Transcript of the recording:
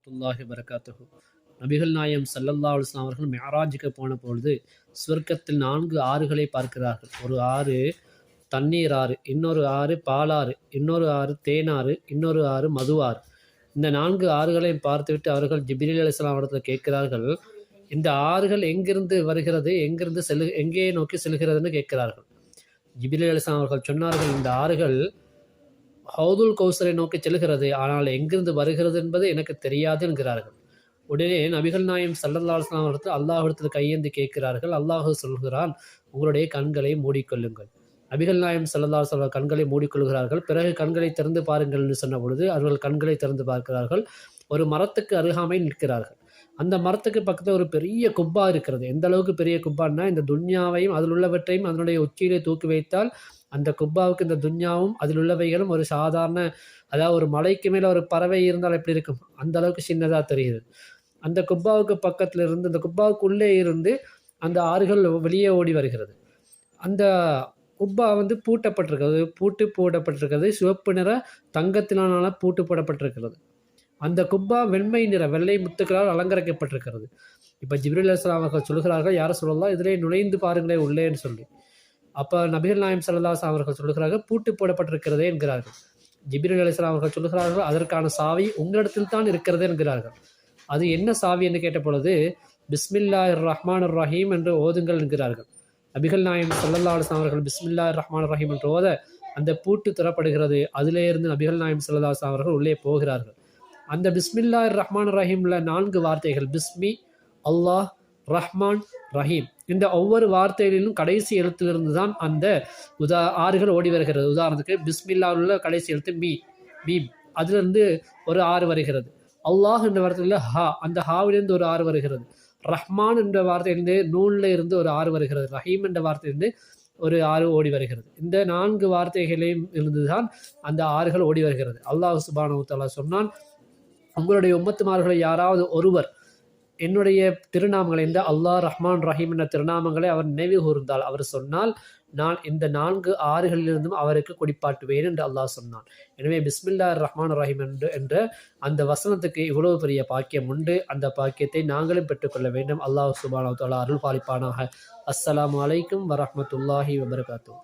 வரஹ்மத்துல்லாஹி வபரகாத்துஹு. நபிகள் நாயகம் ஸல்லல்லாஹு அலைஹி வஸல்லம் அவர்கள் மிஅராஜுக்கு போன பொழுது சுவர்க்கத்தில் 4 ஆறுகளை பார்க்கிறார்கள். ஒரு ஆறு தண்ணீர் ஆறு, இன்னொரு ஆறு பாலாறு, இன்னொரு ஆறு தேனாறு, இன்னொரு ஆறு மது ஆறு. இந்த 4 ஆறுகளையும் பார்த்துவிட்டு அவர்கள் ஜிப்ரீல் அலைஹிஸ்ஸலாம் இடத்தில் கேட்கிறார்கள், இந்த ஆறுகள் எங்கிருந்து வருகிறது, எங்கே நோக்கி செல்கிறதுன்னு கேட்கிறார்கள். ஜிப்ரீல் அலைஹிஸ்ஸலாம் அவர்கள் சொன்னார்கள், இந்த ஆறுகள் ஹவுதுல் கௌசரை நோக்கி செல்கிறது, ஆனால் எங்கிருந்து வருகிறது என்பது எனக்கு தெரியாது என்கிறார்கள். உடனே நபிகள் நாயகம் ஸல்லல்லாஹு அலைஹி வஸல்லம் அவர்கள் அல்லாஹ்விடத்தில் கையேந்தி கேட்கிறார்கள். அல்லாஹ் சொல்கிறான், உங்களுடைய கண்களை மூடிக்கொள்ளுங்கள். நபிகள் நாயகம் ஸல்லல்லாஹு அலைஹி வஸல்லம் கண்களை மூடிக்கொள்கிறார்கள். பிறகு கண்களை திறந்து பாருங்கள் என்று சொன்ன பொழுது அவர்கள் கண்களை திறந்து பார்க்கிறார்கள். ஒரு மரத்துக்கு அருகாமையில் நிற்கிறார்கள். அந்த மரத்துக்கு பக்கத்தில் ஒரு பெரிய குப்பா இருக்கிறது. எந்த அளவுக்கு பெரிய குப்பான்னா, இந்த துன்யாவையும் அதில் உள்ளவற்றையும் அதனுடைய உச்சியிலே தூக்கி வைத்தால் அந்த குப்பாவுக்கு இந்த துன்யாவும் அதில் உள்ளவைகளும் ஒரு சாதாரண, அதாவது ஒரு மலைக்கு மேலே ஒரு பறவை இருந்தால் எப்படி இருக்கும், அந்த அளவுக்கு சின்னதாக தெரியுது. அந்த குப்பாவுக்கு பக்கத்தில் இருந்து, அந்த குப்பாவுக்குள்ளே இருந்து அந்த ஆறுகள் வெளியே ஓடி வருகிறது. அந்த குப்பா பூட்டப்பட்டிருக்கிறது, பூட்டு போடப்பட்டிருக்கிறது. சிவப்பு நிற தங்கத்தினால பூட்டு போடப்பட்டிருக்கிறது. அந்த குப்பா வெண்மை நிற வெள்ளை முத்துக்களால் அலங்கரிக்கப்பட்டிருக்கிறது. இப்போ ஜிப்ரீல் அலைஹிஸ்ஸலாம் அவர்கள் சொல்கிறார்கள், யார சொல்லலாம், இதிலே நுழைந்து பாருங்களேன் உள்ளேன்னு சொல்லி. அப்போ நபிகள் நாயகம் ஸல்லல்லாஹு அலைஹி வஸல்லம் அவர்கள் சொல்கிறார்கள், பூட்டு போடப்பட்டிருக்கிறதே என்கிறார்கள். ஜிப்ரீல் அலைஹிஸ்ஸலாம் அவர்கள் சொல்கிறார்கள், அதற்கான சாவி உங்களிடத்தில் தான் இருக்கிறது என்கிறார்கள். அது என்ன சாவி என்று கேட்ட பொழுது, பிஸ்மில்லாஹிர் ரஹ்மானிர் ரஹீம் என்று ஓதுங்கள் என்கிறார்கள். நபிகள் நாயகம் ஸல்லல்லாஹு அலைஹி வஸல்லம் அவர்கள் பிஸ்மில்லாஹிர் ரஹ்மானிர் ரஹீம் என்று ஓத அந்த பூட்டு திறப்படுகிறது. அதிலே இருந்து நபிகள் நாயகம் ஸல்லல்லாஹு அலைஹி வஸல்லம் அவர்கள் உள்ளே போகிறார்கள். அந்த பிஸ்மில்லாஹிர் ரஹ்மானிர் ரஹீம்ல 4 வார்த்தைகள், பிஸ்மி, அல்லாஹ், ரஹ்மான், ரஹீம். இந்த ஒவ்வொரு வார்த்தைகளிலும் கடைசி எழுத்திலிருந்து தான் அந்த ஆறுகள் ஓடி வருகிறது. உதாரணத்துக்கு பிஸ்மில்லாஹ்ல உள்ள கடைசி எழுத்து மீம், அதிலிருந்து ஒரு ஆறு வருகிறது. அல்லாஹ் என்ற வார்த்தையில் ஹா, அந்த ஹாவிலிருந்து ஒரு ஆறு வருகிறது. ரஹ்மான் என்ற வார்த்தையிலிருந்து நூலில் இருந்து ஒரு ஆறு வருகிறது. ரஹீம் என்ற வார்த்தையிலிருந்து ஒரு ஆறு ஓடி வருகிறது. இந்த 4 வார்த்தைகளையும் இருந்துதான் அந்த ஆறுகள் ஓடி வருகிறது. அல்லாஹ் சுப்ஹானஹு வ தஆலா சொன்னான், உங்களுடைய உம்மத்துமார்களை யாராவது ஒருவர் என்னுடைய திருநாமங்களை, இந்த அல்லாஹ், ரஹ்மான், ரஹீம் என்ற திருநாமங்களை அவர் நினைவு கூர்ந்தால், அவர் சொன்னால், நான் இந்த 4 ஆறுகளிலிருந்தும் அவருக்கு குடிப்பாட்டுவேன் என்று அல்லாஹ் சொன்னான். எனவே பிஸ்மில்லாஹிர் ரஹ்மானிர் ரஹீம் என்ற அந்த வசனத்துக்கு இவ்வளவு பெரிய பாக்கியம் உண்டு. அந்த பாக்கியத்தை நாங்களும் பெற்றுக்கொள்ள வேண்டும். அல்லாஹ் சுப்ஹானஹு வ தஆலா அருள் பாலிப்பானாக. அஸ்ஸலாமு அலைக்கும் வரஹ்மத்துல்லாஹி வபரகாத்துஹு.